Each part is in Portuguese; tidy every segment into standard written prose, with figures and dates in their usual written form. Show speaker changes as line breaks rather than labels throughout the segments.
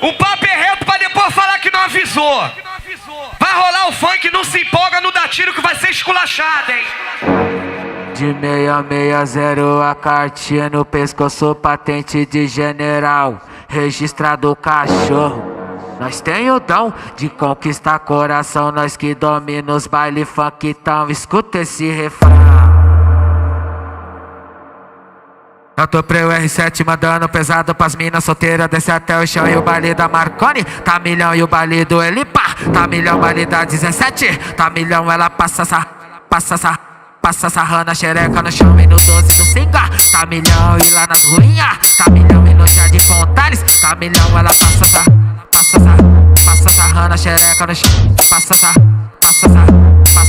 O papo é reto pra depois falar que não avisou. Vai rolar o funk, não se empolga, não dá tiro que vai ser esculachado, hein?
De 660 a cartinha no pescoço, patente de general, registrado cachorro. Nós tem o dom de conquistar coração, nós que domina os baile funk, então escuta esse refrão. Eu tô pro R7 mandando pesado pras minas solteiras, desce até o chão e o baile da Marconi. Tá milhão e o baile do Elipa, tá milhão baile da 17. Tá milhão ela passa sarrando a xereca no chão e no 12 do Singa. Tá milhão e lá nas ruinhas, tá milhão e no Jardim Fontales. Tá milhão ela passa sarrando a xereca no chão. Passa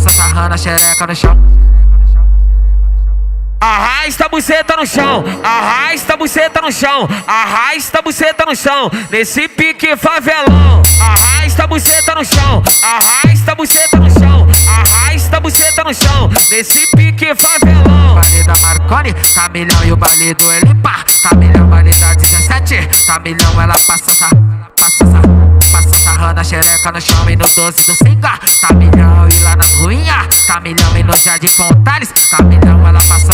sarrando a xereca no chão. Arrasta a buceta no chão, arrasta a buceta no chão, arrasta a buceta no chão, nesse pique favelão. Arrasta a buceta no chão, arrasta a buceta no chão, arrasta a buceta no chão, nesse pique favelão. Baile da Marconi, tá milhão e o baile do Elipa, tá milhão baile da 17, tá milhão ela passa sarrando a xereca no chão e no 12 do Singa. Tá milhão e lá nas ruinhas, tá milhão e no Jardim Fontales. Tá milhão ela passa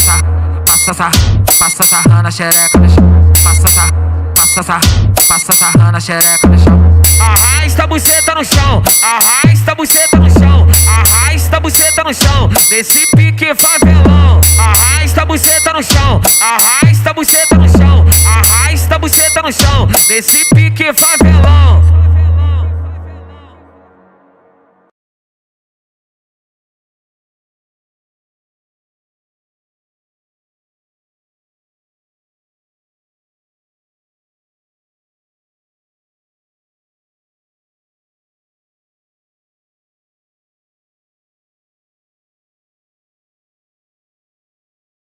sarrando a xereca no chão. Passa sarrando a xereca no chão. Arrasta a buceta no chão, arrasta a buceta no chão, arrasta a buceta no chão, nesse pique favelão. Arrasta a buceta no chão, arrasta a buceta no chão, arrasta a buceta no chão, nesse pique favelão.